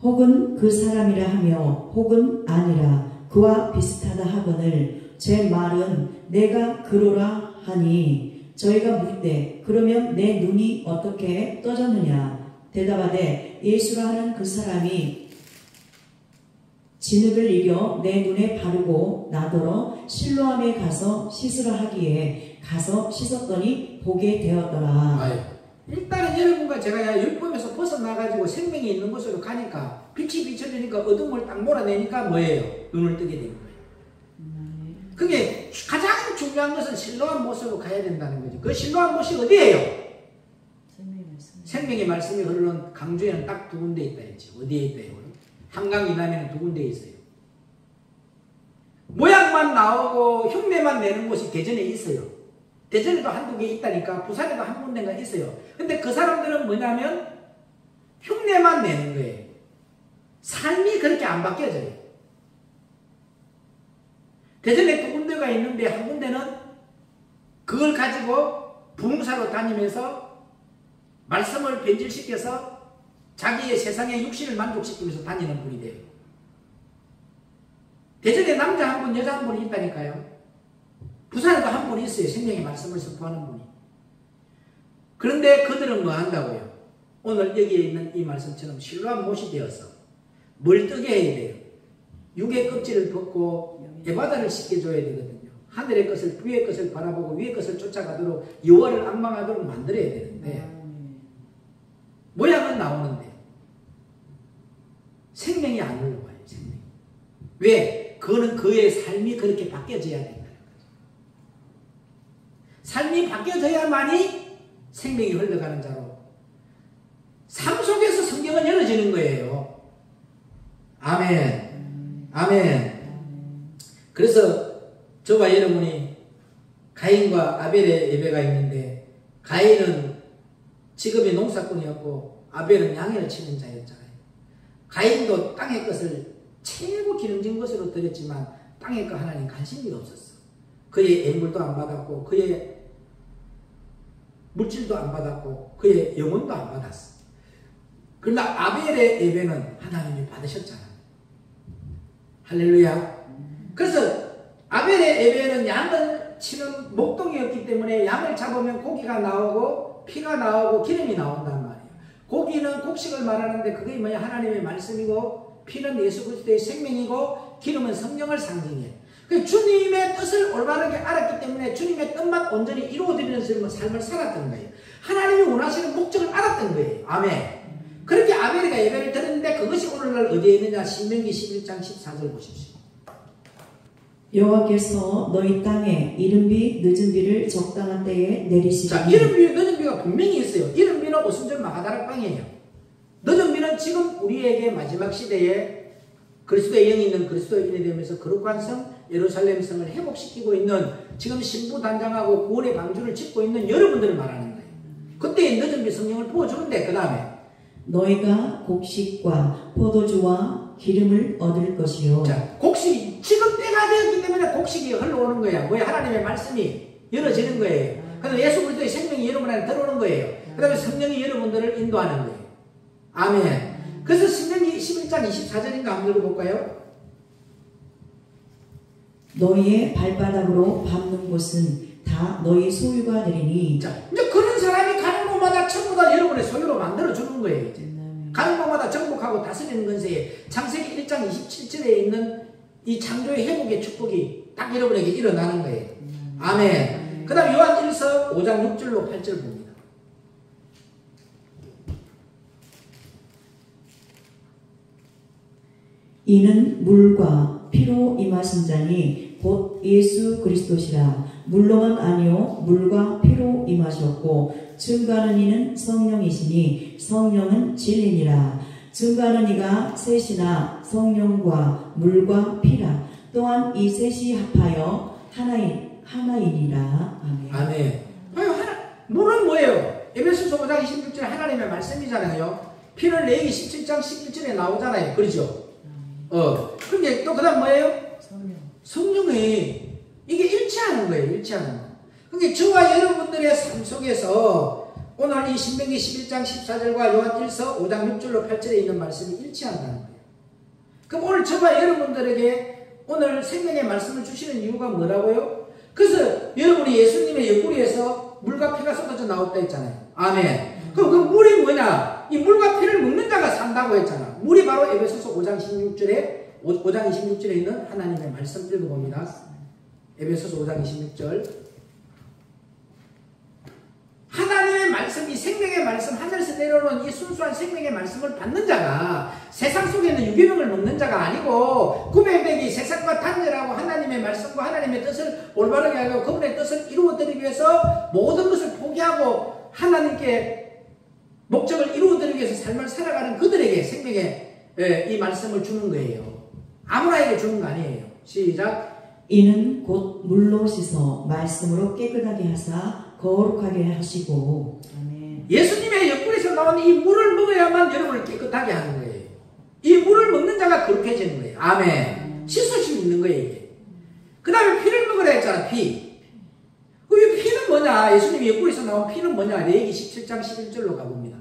혹은 그 사람이라 하며 혹은 아니라 그와 비슷하다 하거늘 제 말은 내가 그로라 하니 저희가 묻되 그러면 내 눈이 어떻게 떠졌느냐. 대답하되 예수라 하는 그 사람이 진흙을 이겨 내 눈에 바르고 나더러 실로암에 가서 씻으라 하기에 가서 씻었더니 보게 되었더라. 일단은 여러분과 제가 율법에서 벗어나가지고 생명이 있는 곳으로 가니까 빛이 비춰지니까 어둠을 딱 몰아내니까 뭐예요? 눈을 뜨게 되는 거예요. 그게 가장 중요한 것은 실로암 못으로 가야 된다는 거죠. 그 실로암 못이 어디예요? 생명의 말씀이 흐르는 강주에는 딱 두 군데 있다 했죠. 어디에 있다요? 한강 이남에는 두 군데 있어요. 모양만 나오고 흉내만 내는 곳이 대전에 있어요. 대전에도 한두 개 있다니까. 부산에도 한 군데가 있어요. 근데 그 사람들은 뭐냐면 흉내만 내는 거예요. 삶이 그렇게 안 바뀌어져요. 대전에 두 군데가 있는데 한 군데는 그걸 가지고 부흥사로 다니면서 말씀을 변질시켜서 자기의 세상의 육신을 만족시키면서 다니는 분이 돼요. 대전에 남자 한 분, 여자 한 분이 있다니까요. 부산에도 한 분이 있어요. 생명의 말씀을 선포하는 분이. 그런데 그들은 뭐 한다고요? 오늘 여기에 있는 이 말씀처럼 실로암 못이 되어서 멀뜨게 해야 돼요. 육의 껍질을 벗고 에바다를 씻겨줘야 되거든요. 하늘의 것을 위의 것을 바라보고 위의 것을 쫓아가도록 여호와를 앙망하도록 만들어야 되는데 모양은 나오는데 생명이 안 흘러가요. 생명이. 왜? 그거는 그의 삶이 그렇게 바뀌어져야 된다는 거죠. 삶이 바뀌어져야만이 생명이 흘러가는 자로 삶 속에서 성경은 열어지는 거예요. 아멘. 아멘. 그래서 저와 여러분이 가인과 아벨의 예배가 있는데 가인은 직업이 농사꾼이었고 아벨은 양을 치는 자였잖아요. 가인도 땅의 것을 최고 기름진 것으로 드렸지만 땅의 것 하나님 관심이 없었어. 그의 애물도 안 받았고 그의 물질도 안 받았고 그의 영혼도 안 받았어. 그러나 아벨의 예배는 하나님이 받으셨잖아요. 할렐루야. 그래서 아벨의 예배는 양을 치는 목동이었기 때문에 양을 잡으면 고기가 나오고 피가 나오고 기름이 나온단 말이에요. 고기는 곡식을 말하는데 그게 뭐냐? 하나님의 말씀이고 피는 예수 그리스도의 생명이고 기름은 성령을 상징해요. 주님의 뜻을 올바르게 알았기 때문에 주님의 뜻만 온전히 이루어드리는 삶을 살았던 거예요. 하나님이 원하시는 목적을 알았던 거예요. 아멘. 그렇게 아벨이가 예배를 드렸는데 그것이 오늘날 어디에 있느냐? 신명기 11장 14절 보십시오. 여호와께서 너희 땅에 이른비 늦은비를 적당한 때에 내리시리니. 자, 이른비 늦은비가 분명히 있어요. 이른비는 오순절 마가다락 빵이에요. 늦은비는 지금 우리에게 마지막 시대에 그리스도의 영이 있는 그리스도인이 되면서 거룩한 성 예루살렘 성을 회복시키고 있는 지금 신부단장하고 구원의 방주를 짓고 있는 여러분들을 말하는 거예요. 그때 늦은비 성령을 부어주는데 그 다음에 너희가 곡식과 포도주와 기름을 얻을 것이요. 자, 곡식이 지금 때가 되었기 때문에 곡식이 흘러오는 거야. 뭐야? 하나님의 말씀이 열어지는 거예요. 그래서 예수 그리스도의 생명이 여러분 안에 들어오는 거예요. 그 다음에 성령이 여러분들을 인도하는 거예요. 아멘. 그래서 신명기 11장 24절인가 한번 읽어볼까요? 너희의 발바닥으로 밟는 곳은 다 너희 소유가 되리니. 자, 이제 그런 사람이 가는 곳마다 전부 다 여러분의 소유로 만들어주는 거예요. 이제. 가는 곳마다 정복하고 다스리는 건세에 창세기 1장 27절에 있는 이 창조의 회복의 축복이 딱 여러분에게 일어나는 거예요. 아멘. 그 다음 요한 1서 5장 6절로 8절 봅니다. 이는 물과 피로 임하신 자니 곧 예수 그리스도시라. 물로만 아니요 물과 피로 임하셨고 증거하는 이는 성령이시니 성령은 진리니라. 증거하는 이가 셋이나 성령과 물과 피라. 또한 이 셋이 합하여 하나이니라. 아멘. 아멘. 물은 뭐예요? 에베소서 5장 26절 하나님의 말씀이잖아요. 피는 레위기 17장 11절에 나오잖아요. 그렇죠? 근데 또 그 다음 뭐예요? 성령이 이게 일치하는 거예요. 일치하는 거. 그러니까 저와 여러분들의 삶 속에서 오늘 이 신명기 11장 14절과 요한 1서 5장 6절로 8절에 있는 말씀이 일치한다는 거예요. 그럼 오늘 저와 여러분들에게 오늘 생명의 말씀을 주시는 이유가 뭐라고요? 그래서 여러분이 예수님의 옆구리에서 물과 피가 쏟아져 나왔다 했잖아요. 아멘. 그럼 그 물이 뭐냐? 이 물과 피를 먹는 자가 산다고 했잖아. 물이 바로 에베소서 5장 26절에 있는 하나님의 말씀 읽어봅니다. 에베소서 5장 26절. 하나님의 말씀, 이 생명의 말씀, 하늘에서 내려오는 이 순수한 생명의 말씀을 받는 자가 세상 속에 있는 유기농을 먹는 자가 아니고 구별되기 세상과 단절하고 하나님의 말씀과 하나님의 뜻을 올바르게 하고 그분의 뜻을 이루어드리기 위해서 모든 것을 포기하고 하나님께 목적을 이루어드리기 위해서 삶을 살아가는 그들에게 생명의 이 말씀을 주는 거예요. 아무나에게 주는 거 아니에요. 시작. 이는 곧 물로 씻어 말씀으로 깨끗하게 하사 거룩하게 하시고. 아멘. 예수님의 옆구리에서 나온 이 물을 먹어야만 여러분을 깨끗하게 하는 거예요. 이 물을 먹는 자가 거룩해지는 거예요. 아멘. 씻을 수 있는 거예요, 이게. 그 다음에 피를 먹으라 했잖아, 피. 이 피는 뭐냐? 예수님이 옆구리에서 나온 피는 뭐냐? 레위기 17장 11절로 가봅니다.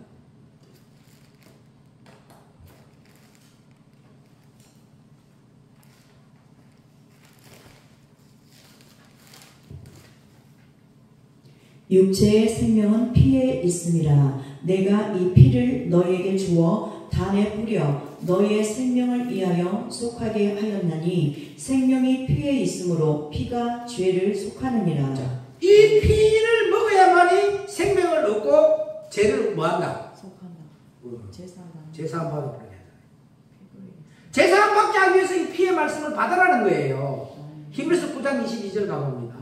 육체의 생명은 피에 있음이라. 내가 이 피를 너희에게 주어 단에 뿌려 너희의 생명을 위하여 속하게 하였나니 생명이 피에 있으므로 피가 죄를 속하느니라. 이 피를 먹어야만이 생명을 얻고 죄를 뭐한다? 속한다. 제사함 받아버려야 돼. 제사함 받게 하기 위해서 이 피의 말씀을 받으라는 거예요. 히브리서 9장 22절 가봅니다.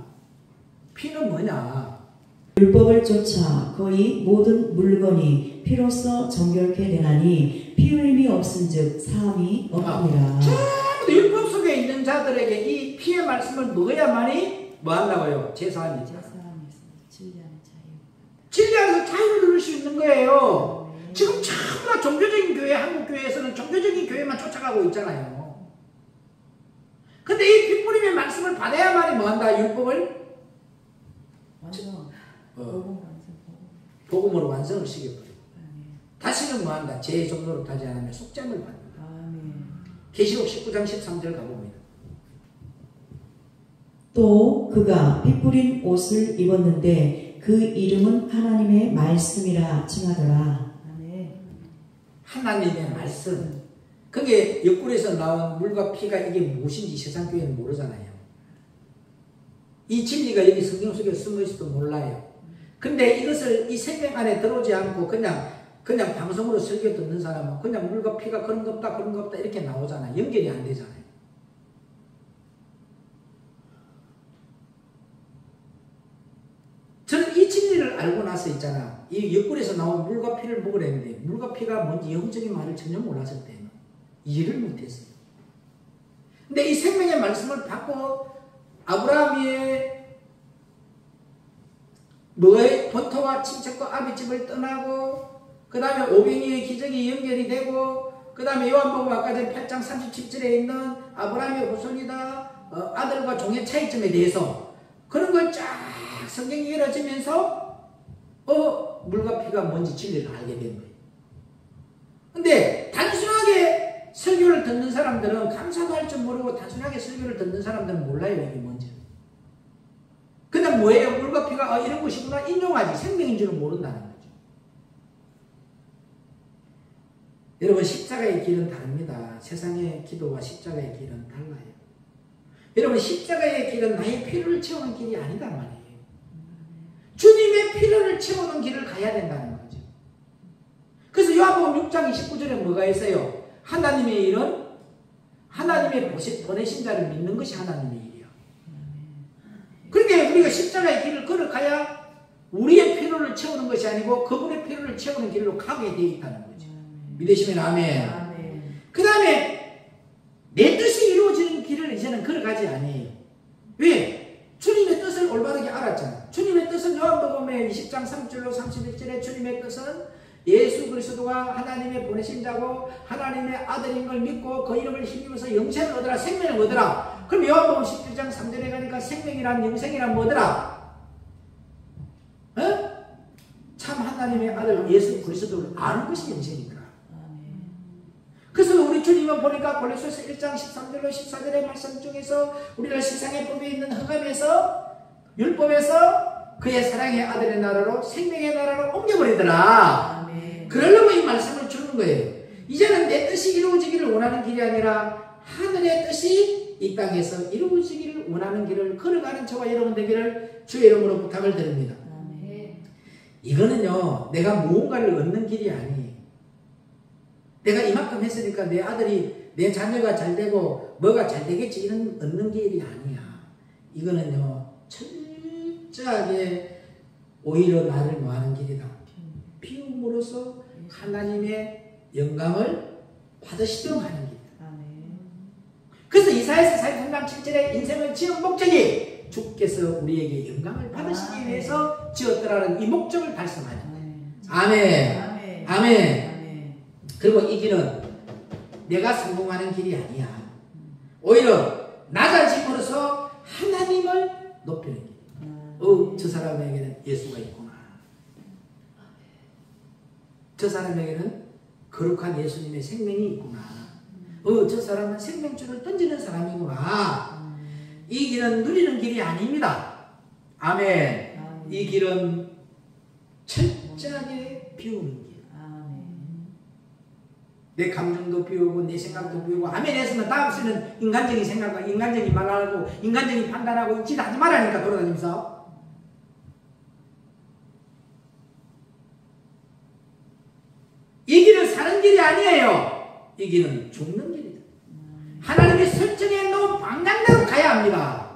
피는 뭐냐? 율법을 쫓아 거의 모든 물건이 피로써 정결케 되나니 피 흘림이 없은즉 사함이 없느니라. 전부 율법 속에 있는 자들에게 이 피의 말씀을 먹어야만이 뭐 한다고요? 제사함이 있다. 진리안에서 자유를 누릴 수 있는 거예요. 지금 참나 종교적인 교회, 한국 교회에서는 종교적인 교회만 쫓아가고 있잖아요. 근데 이 핏부림의 말씀을 받아야만이 뭐 한다? 율법을 복음으로 완성을 시켜버리고 다시는 뭐 한다? 죄의 종로로 타지 않으면 속죄함을 받는다. 계시록 19장 13절 가봅니다. 또 그가 피 뿌린 옷을 입었는데 그 이름은 하나님의 말씀이라 칭하더라. 하나님의 말씀. 그게 옆구리에서 나온 물과 피가 이게 무엇인지 세상 교회는 모르잖아요. 이 진리가 여기 성경 속에 숨어 있어도 몰라요. 근데 이것을 이 생명 안에 들어오지 않고 그냥 방송으로 설교 듣는 사람은 그냥 물과 피가 그런 거 없다 이렇게 나오잖아요. 연결이 안 되잖아요. 저는 이 진리를 알고 나서 있잖아. 이 옆구리에서 나온 물과 피를 먹으려는데 물과 피가 뭔지 영적인 말을 전혀 몰랐을 때는 이해를 못했어요. 근데 이 생명의 말씀을 받고 아브라함이 뭐의 본토와 친척과 아비집을 떠나고 그 다음에 오병이의 기적이 연결이 되고 그 다음에 요한복음 아까 전 8장 37절에 있는 아브라함의 후손이다 아들과 종의 차이점에 대해서 그런 걸 쫙 성경이 열어지면서 물과 피가 뭔지 진리를 알게 된 거예요. 근데 단순하게 설교를 듣는 사람들은 감사도 할 줄 모르고 단순하게 설교를 듣는 사람들은 몰라요 이게 뭔지. 그냥 뭐예요? 물과 피가 이런 것이구나 인용하지 생명인 줄은 모른다는 거죠. 여러분 십자가의 길은 다릅니다. 세상의 기도와 십자가의 길은 달라요. 여러분 십자가의 길은 나의 필요를 채우는 길이 아니단 말이에요. 주님의 필요를 채우는 길을 가야 된다는 거죠. 그래서 요한복음 6장 29절에 뭐가 있어요? 하나님의 일은 하나님의 보내신 자를 믿는 것이 하나님의 일이야. 그러니까 우리가 십자가의 길을 걸어가야 우리의 필요를 채우는 것이 아니고 그분의 필요를 채우는 길로 가게 되어 있다는 거죠. 믿으시면 아멘. 그 다음에 내 뜻이 이루어지는 길을 이제는 걸어가지 아니에요. 왜? 주님의 뜻을 올바르게 알았잖아. 주님의 뜻은 요한복음의 20장 3절로 31절에 주님의 뜻은 예수 그리스도가 하나님의 보내신 자고 하나님의 아들인 걸 믿고 그 이름을 힘입어서 영생을 얻으라 생명을 얻으라. 그럼 요한복음 17장 3절에 가니까 생명이란 영생이란 뭐더라? 참 하나님의 아들 예수 그리스도를 아는 것이 영생이더라. 그래서 우리 주님은 보니까 골로새서 1장 13절로 14절의 말씀 중에서 우리를 세상의 법에 있는 흑암에서 율법에서 그의 사랑의 아들의 나라로 생명의 나라로 옮겨버리더라. 그러려고 이 말씀을 주는 거예요. 이제는 내 뜻이 이루어지기를 원하는 길이 아니라 하늘의 뜻이 이 땅에서 이루어지기를 원하는 길을 걸어가는 저와 여러분 되기를 주의 이름으로 부탁을 드립니다. 이거는요 내가 무언가를 얻는 길이 아니에요. 내가 이만큼 했으니까 내 아들이 내 자녀가 잘 되고 뭐가 잘 되겠지 이런 얻는 길이 아니야. 이거는요 철저하게 오히려 나를 뭐하는 길이다. 피움으로써 하나님의 영광을 받으시도록 하는 길이다. 그래서 이사야서 43장 7절에 인생을 지은 목적이 주께서 우리에게 영광을 받으시기 위해서 지었더라는 이 목적을 달성하는 거예요. 아멘. 아멘. 그리고 이 길은 내가 성공하는 길이 아니야. 오히려 낮아짐으로써 하나님을 높이는 길. 저 사람에게는 예수가 있구나. 저 사람에게는 거룩한 예수님의 생명이 있구나. 저 사람은 생명줄을 던지는 사람이구나. 이 길은 누리는 길이 아닙니다. 아멘. 이 길은 철저하게 비우는 길. 내 감정도 비우고 내 생각도 비우고 아멘 했으면 다음 쓰는 인간적인 생각과 인간적인 말하고 인간적인 판단하고 짓 하지 말라니까 돌아다니면서. 이 길은 사는 길이 아니에요. 이 길은 죽는 길이다. 하나님이 설정해 놓은 방향대로 가야 합니다.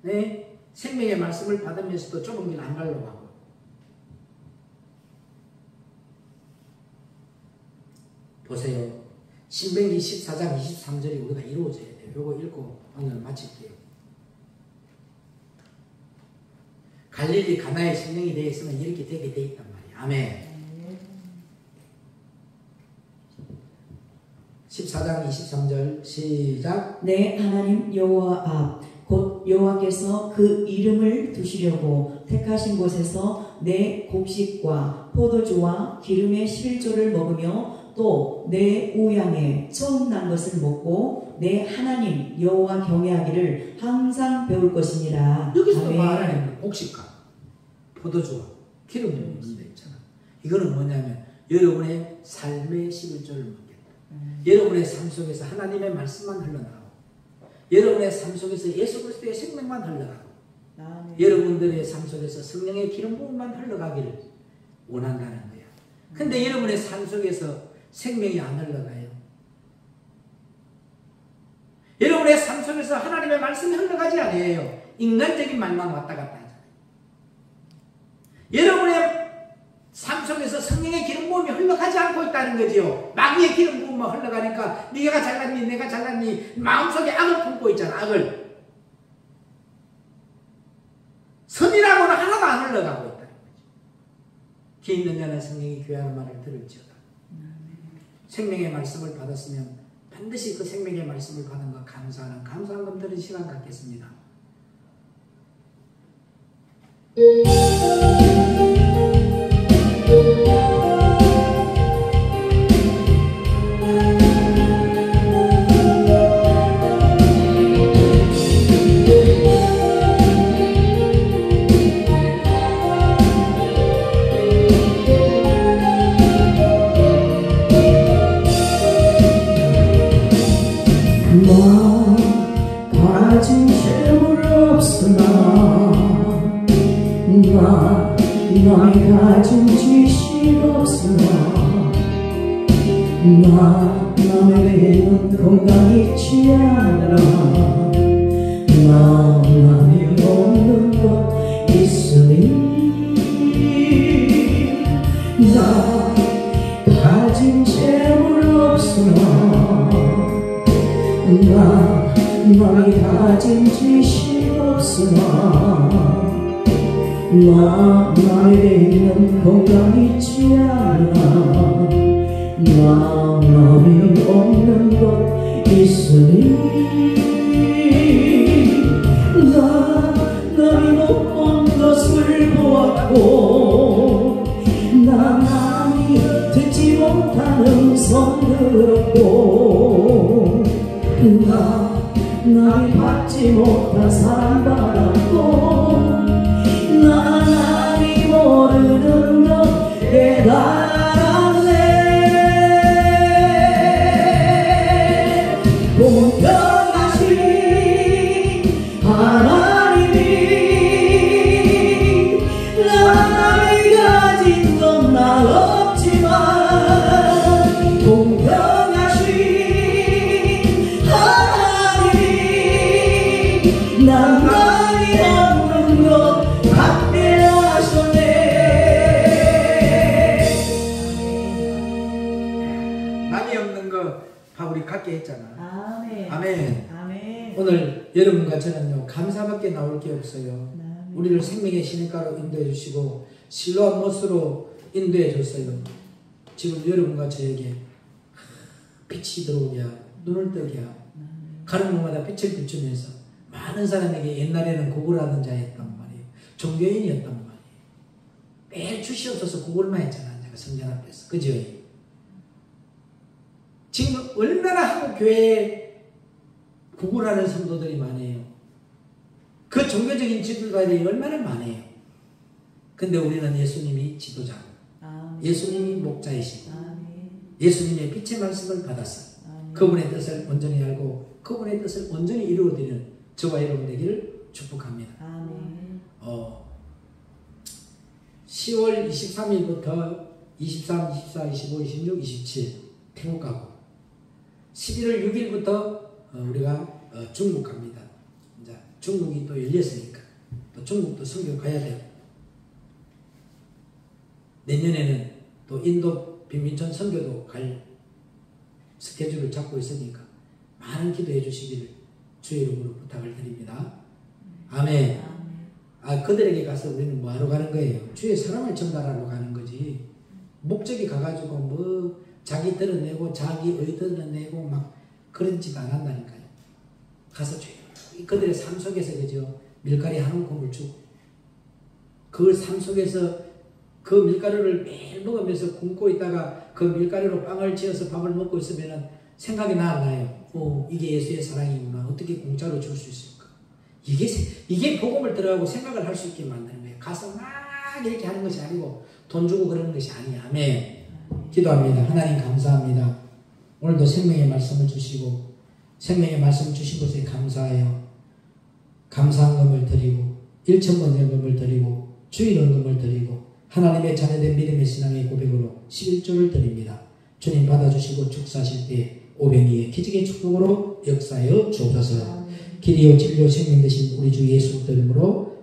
네? 생명의 말씀을 받으면서도 좁은 길 안 가려고 하고. 보세요. 신명기 14장 23절이 우리가 이루어져야 돼요. 이거 읽고 오늘 마칠게요. 갈릴리 가나의 성령이 되어 있으면 이렇게 되게 되어 있단 말이에요. 아멘. 14장 23절 시작. 내 하나님 여호와 앞 곧 여호와께서 그 이름을 두시려고 택하신 곳에서 내 곡식과 포도주와 기름의 11조를 먹으며 또 내 우양에 처음 난 것을 먹고 내 하나님 여호와 경외하기를 항상 배울 것이니라. 여기서 말하는 곡식과 포도주와 기름 부은 것도 있잖아. 이거는 뭐냐면 여러분의 삶의 11조를 먹겠다. 여러분의 삶 속에서 하나님의 말씀만 흘러나가고 여러분의 삶 속에서 예수 그리스도의 생명만 흘러가고 여러분들의 삶 속에서 성령의 기름 부음만 흘러가기를 원한다는 거야. 근데 여러분의 삶 속에서 생명이 안 흘러가요. 여러분의 삶 속에서 하나님의 말씀이 흘러가지 않아요. 인간적인 말만 왔다 갔다 하잖아요. 여러분의 삶 속에서 성령의 기름 부음이 흘러가지 않고 있다는 거지요. 마귀의 기름 부음만 흘러가니까 네가 잘났니 내가 잘났니 마음속에 악을 품고 있잖아. 악을. 선이라고는 하나도 안 흘러가고 있다는 거죠. 귀 있는 자는 성령이 귀하는 말을 들을지어다. 생명의 말씀을 받았으면 반드시 그 생명의 말씀을 받은 것 감사하는 감사한금 들은 시간 갖겠습니다. 가진 재물 없으나 나의 가진 지식 없으나 남에게는 건강이 있지 않아 남이 없는 것 있으니 나 가진 재물 없으나 나의 가진 지식 없으나 남에게 있는 건강이 있지 않아 남이 없는 것 있으니 남이 못 본 것을 보았고 남이 듣지 못한 음성 들었고 남이 받지 못한 사랑받았고 남이 모르는 것 깨달았네. 공평하신 하나님이 남이 가진 건 나 없지만 공평하신 남이 없는 것 갖게 하셨네. 남이 없는 거 우리 갖게 했잖아. 아멘. 아멘. 아멘. 오늘 여러분과 저는요 감사밖에 나올 게 없어요. 아멘. 우리를 생명의 신가로 인도해 주시고 실로와 못으로 인도해 줬어요. 지금 여러분과 저에게 빛이 들어오게 하고 눈을 뜨게 하고 가는 곳마다 빛을 비추면서 많은 사람에게 옛날에는 구걸하는 자였단 말이에요. 종교인이었단 말이에요. 매일 주시옵소서 구걸만 했잖아. 내가 성전 앞에서. 그죠? 지금 얼마나 한국 교회에 구걸하는 성도들이 많아요. 그 종교적인 지도자들이 얼마나 많아요. 근데 우리는 예수님이 지도자고 아멘. 예수님이 목자이시고 아멘. 예수님의 빛의 말씀을 받아서 아멘. 그분의 뜻을 온전히 알고 그분의 뜻을 온전히 이루어드리는 저와 여러분 되기를 축복합니다. 아멘. 10월 23일부터 23, 24, 25, 26, 27 태국 가고 11월 6일부터 우리가 중국 갑니다. 이제 중국이 또 열렸으니까 또 중국도 선교 가야 돼요. 내년에는 또 인도 빈민촌 선교도 갈 스케줄을 잡고 있으니까 많은 기도해 주시기를 주의 이름으로 부탁을 드립니다. 아멘. 그들에게 가서 우리는 뭐하러 가는 거예요? 주의 사랑을 전달하러 가는 거지. 목적이 가가지고 뭐 자기 드러내고 자기 의 드러내고 막 그런 짓 안 한다니까요. 가서 그들의 삶 속에서 그죠 밀가리 한 움큼을 주고 그 삶 속에서 그 밀가루를 매일 먹으면서 굶고 있다가 그 밀가루로 빵을 지어서 밥을 먹고 있으면 생각이 안 나요. 이게 예수의 사랑이구나. 어떻게 공짜로 줄 수 있을까? 이게 복음을 들어가고 생각을 할 수 있게 만드는 거예요. 가서 막 이렇게 하는 것이 아니고 돈 주고 그러는 것이 아니야. 아멘. 기도합니다. 하나님 감사합니다. 오늘도 생명의 말씀을 주시고 생명의 말씀 주신 것에 감사해요. 감사한금을 드리고 1,000번의 드리고 주일 헌금을 드리고 하나님의 자녀된 믿음의 신앙의 고백으로 11조를 드립니다. 주님 받아주시고 축사하실 때 오병이의 기적의 축복으로 역사하여 주옵소서. 길이요 진리요 생명 되신 우리 주 예수 이름으로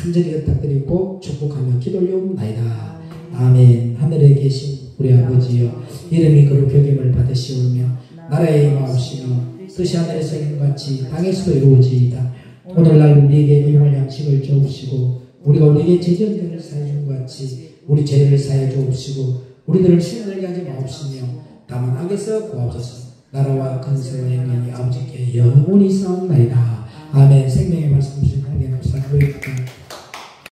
간절히 부탁드리고 축복하며 기도 올려옵나이다. 아멘. 하늘에 계신 우리 아버지여 이름이 거룩히 여김을 받으시오며 나라의 임하옵시며 뜻이 하늘에서 이룬같이 땅에서도 이루어지이다. 오늘날 우리에게 일용할 양식을 주옵시고 우리가 우리에게 죄지은 자를 사해 준 것 같이 우리 죄를 사해 주옵시고 우리들을 시험하게 하지 마옵시며 다만 악에서 구하옵소서. 나라와 근세와 영광이 아버지께 영원히 있사옵나이다. 아멘. 생명의 말씀